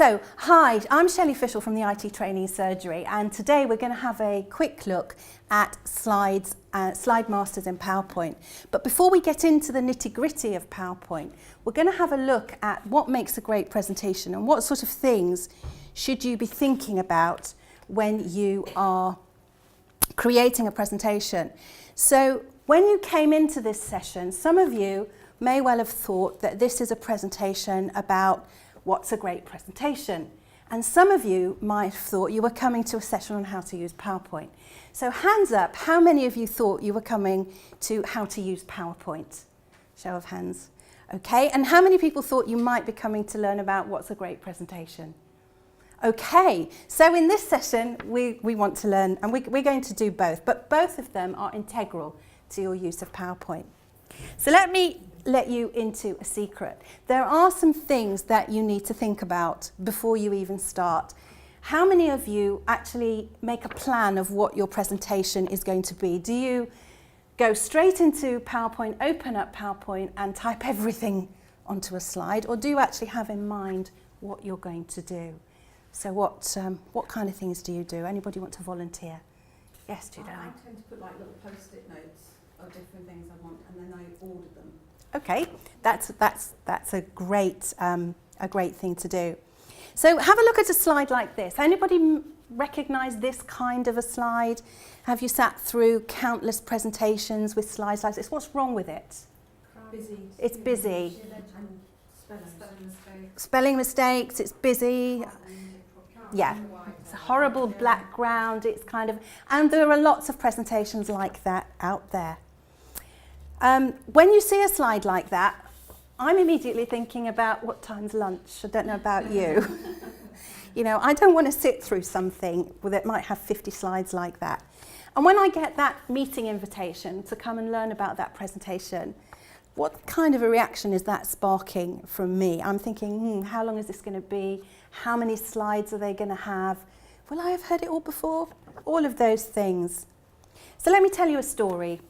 So, hi, I'm Shelley Fishel from the IT Training Surgery, and today we're going to have a quick look at slides, slide masters in PowerPoint. But before we get into the nitty-gritty of PowerPoint, we're going to have a look at what makes a great presentation and what sort of things should you be thinking about when you are creating a presentation. So, when you came into this session, some of you may well have thought that this is a presentation about what's a great presentation. And some of you might have thought you were coming to a session on how to use PowerPoint. So hands up, how many of you thought you were coming to how to use PowerPoint? Show of hands. Okay, and how many people thought you might be coming to learn about what's a great presentation? Okay, so in this session we want to learn, and we're going to do both, but both of them are integral to your use of PowerPoint. So let me let you into a secret. There are some things that you need to think about before you even start. How many of you actually make a plan of what your presentation is going to be? Do you go straight into PowerPoint, open up PowerPoint and type everything onto a slide, or do you actually have in mind what you're going to do? So what kind of things do you do? Anybody want to volunteer? Yes, Judy. I tend to put like little post-it notes of different things I want, and then I order them. Okay, that's a great thing to do. So have a look at a slide like this. Anybody recognise this kind of a slide? Have you sat through countless presentations with slides like this? What's wrong with it? Busy. It's busy. Spelling mistakes. Spelling mistakes, it's busy. Yeah, it's a horrible background, it's kind of, and there are lots of presentations like that out there. When you see a slide like that, I'm immediately thinking about what time's lunch. I don't know about you. You know, I don't want to sit through something that might have 50 slides like that. And when I get that meeting invitation to come and learn about that presentation, what kind of a reaction is that sparking from me? I'm thinking, how long is this going to be? How many slides are they going to have? Will I have heard it all before? All of those things. So let me tell you a story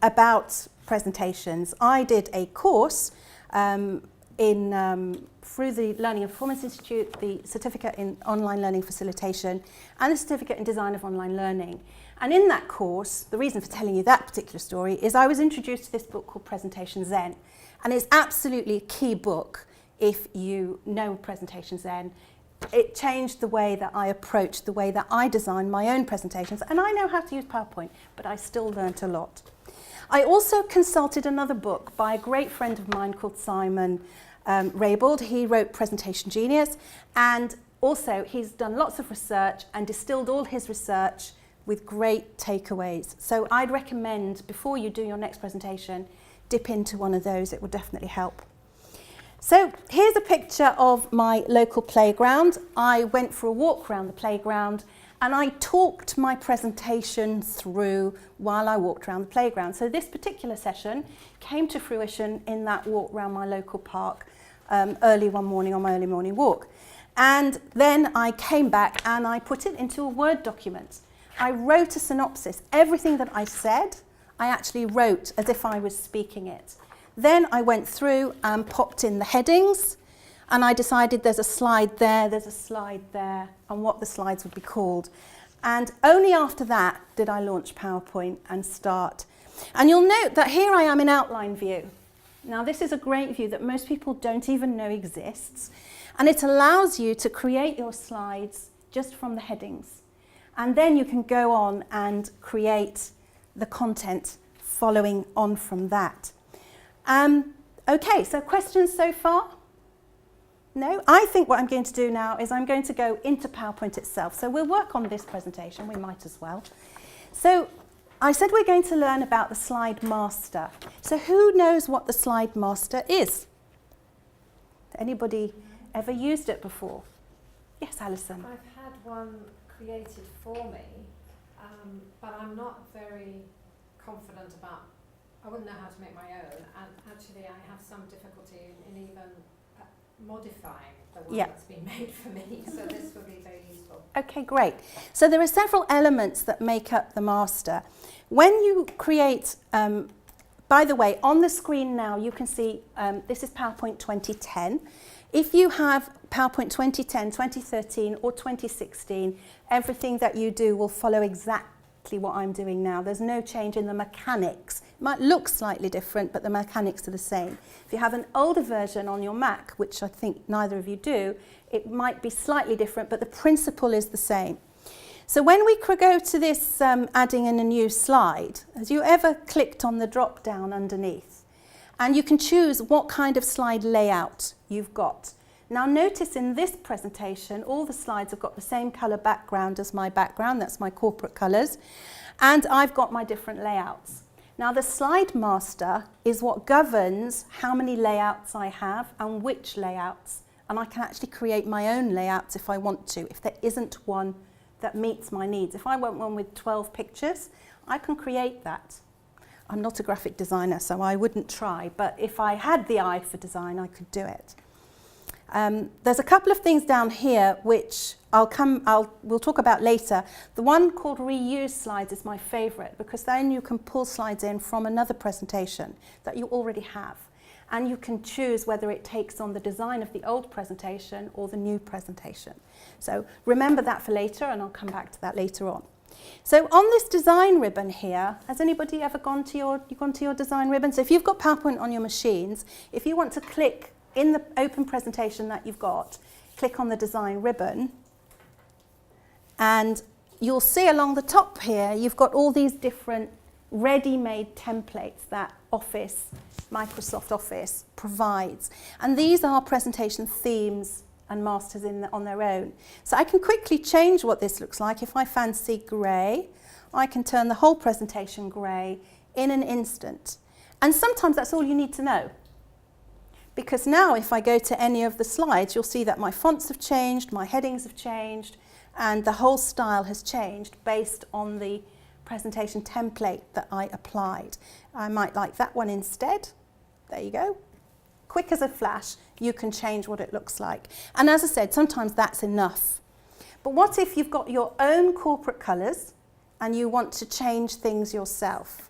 about presentations. I did a course through the Learning and Performance Institute, the Certificate in Online Learning Facilitation and the Certificate in Design of Online Learning. And in that course, the reason for telling you that particular story is I was introduced to this book called Presentation Zen. And it's absolutely a key book if you know Presentation Zen. It changed the way that I approached, the way that I design my own presentations. And I know how to use PowerPoint, but I still learnt a lot. I also consulted another book by a great friend of mine called Simon Reybold. He wrote Presentation Genius, and also he's done lots of research and distilled all his research with great takeaways. So I'd recommend, before you do your next presentation, dip into one of those. It will definitely help. So here's a picture of my local playground. I went for a walk around the playground and I talked my presentation through while I walked around the playground. So this particular session came to fruition in that walk around my local park early one morning on my early morning walk. And then I came back and I put it into a Word document. I wrote a synopsis. Everything that I said, I actually wrote as if I was speaking it. Then I went through and popped in the headings, and I decided there's a slide there, and what the slides would be called. And only after that did I launch PowerPoint and start. And you'll note that here I am in outline view. Now this is a great view that most people don't even know exists, and it allows you to create your slides just from the headings. And then you can go on and create the content following on from that. Okay, so questions so far? No? I think what I'm going to do now is I'm going to go into PowerPoint itself. So we'll work on this presentation, we might as well. So I said we're going to learn about the slide master. So who knows what the slide master is? Anybody ever used it before? Yes, Alison. I've had one created for me, but I'm not very confident about, I wouldn't know how to make my own, and actually I have some difficulty in even modifying the one that's been made for me, so this will be very useful. Okay, great. So there are several elements that make up the master. When you create, by the way, on the screen now you can see this is PowerPoint 2010. If you have PowerPoint 2010, 2013 or 2016, everything that you do will follow exactly what I'm doing now. There's no change in the mechanics. It might look slightly different, but the mechanics are the same. If you have an older version on your Mac, which I think neither of you do, it might be slightly different, but the principle is the same. So when we go to this adding in a new slide, has you ever clicked on the drop down underneath? And you can choose what kind of slide layout you've got. Now notice in this presentation, all the slides have got the same colour background as my background, that's my corporate colours, and I've got my different layouts. Now the slide master is what governs how many layouts I have and which layouts, and I can actually create my own layouts if I want to, if there isn't one that meets my needs. If I want one with 12 pictures, I can create that. I'm not a graphic designer, so I wouldn't try, but if I had the eye for design, I could do it. There's a couple of things down here which we'll talk about later. The one called reuse slides is my favourite because then you can pull slides in from another presentation that you already have. And you can choose whether it takes on the design of the old presentation or the new presentation. So remember that for later, and I'll come back to that later on. So on this design ribbon here, has anybody ever gone to your design ribbon? So if you've got PowerPoint on your machines, if you want to click in the open presentation that you've got, click on the design ribbon, and you'll see along the top here, you've got all these different ready-made templates that Microsoft Office provides. And these are presentation themes and masters on their own. So I can quickly change what this looks like. If I fancy grey, I can turn the whole presentation grey in an instant. And sometimes that's all you need to know. Because now if I go to any of the slides, you'll see that my fonts have changed, my headings have changed, and the whole style has changed based on the presentation template that I applied. I might like that one instead. There you go. Quick as a flash, you can change what it looks like. And as I said, sometimes that's enough. But what if you've got your own corporate colours and you want to change things yourself?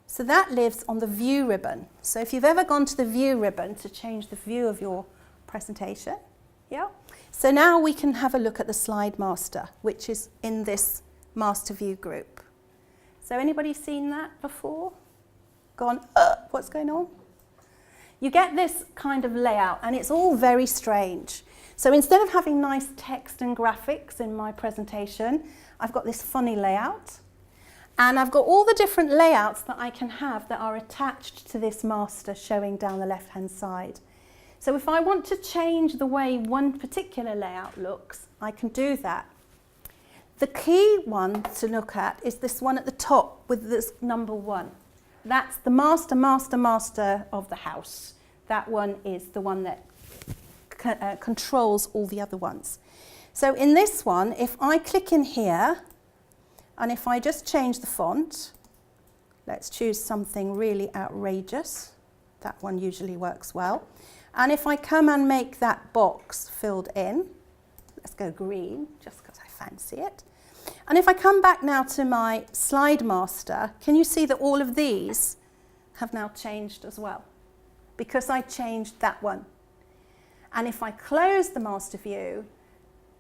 So that lives on the view ribbon. So if you've ever gone to the view ribbon to change the view of your presentation, yeah. So now we can have a look at the slide master, which is in this master view group. So anybody seen that before? Gone, what's going on? You get this kind of layout, and it's all very strange. So instead of having nice text and graphics in my presentation, I've got this funny layout. And I've got all the different layouts that I can have that are attached to this master showing down the left-hand side. So if I want to change the way one particular layout looks, I can do that. The key one to look at is this one at the top with this number 1. That's the master of the house. That one is the one that controls all the other ones. So in this one, if I click in here, and if I just change the font, let's choose something really outrageous. That one usually works well. And if I come and make that box filled in, let's go green, just because I fancy it. And if I come back now to my slide master, can you see that all of these have now changed as well? Because I changed that one. And if I close the master view,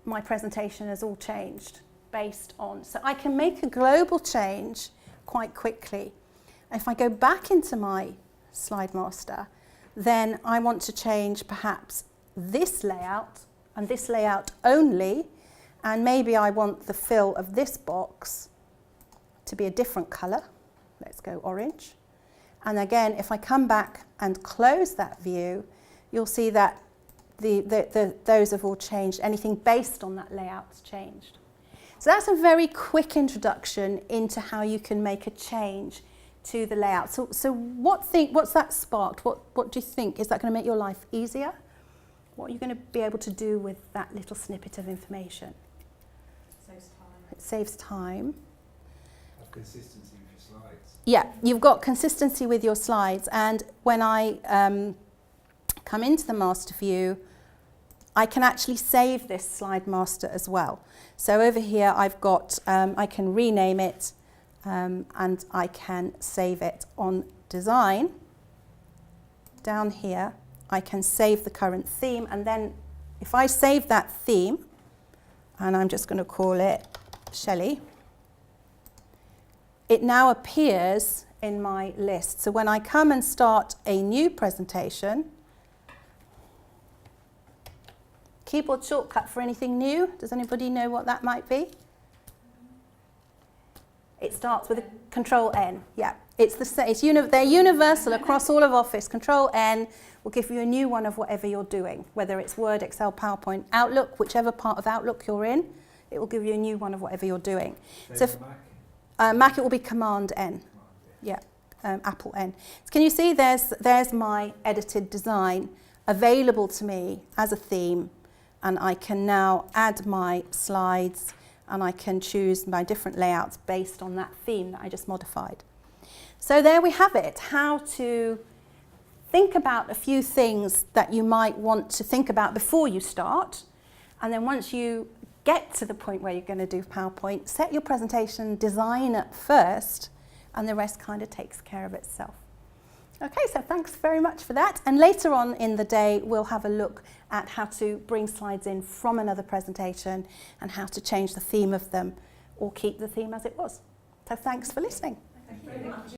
my presentation has all changed based on. So I can make a global change quite quickly. If I go back into my slide master, then I want to change perhaps this layout and this layout only, and maybe I want the fill of this box to be a different colour. Let's go orange. And again, if I come back and close that view, you'll see that those have all changed. Anything based on that layout's changed. So that's a very quick introduction into how you can make a change to the layout. So what's that sparked? What do you think? Is that going to make your life easier? What are you going to be able to do with that little snippet of information? Saves time. It saves time. Have consistency with your slides. Yeah, you've got consistency with your slides. And when I come into the master view, I can actually save this slide master as well. So over here I've got, I can rename it and I can save it on design. Down here I can save the current theme, and then if I save that theme, and I'm just going to call it Shelley, it now appears in my list. So when I come and start a new presentation, keyboard shortcut for anything new, does anybody know what that might be? It starts with a Control N. Yeah, they're universal across all of Office. Control N will give you a new one of whatever you're doing, whether it's Word, Excel, PowerPoint, Outlook, whichever part of Outlook you're in, it will give you a new one of whatever you're doing. So Mac, it will be Command N. Yeah, Apple N. So can you see there's my edited design available to me as a theme, and I can now add my slides, and I can choose my different layouts based on that theme that I just modified. So there we have it, how to think about a few things that you might want to think about before you start, and then once you get to the point where you're going to do PowerPoint, set your presentation design up first, and the rest kind of takes care of itself. Okay, so thanks very much for that. And later on in the day, we'll have a look at how to bring slides in from another presentation and how to change the theme of them or keep the theme as it was. So thanks for listening. Thank you very much.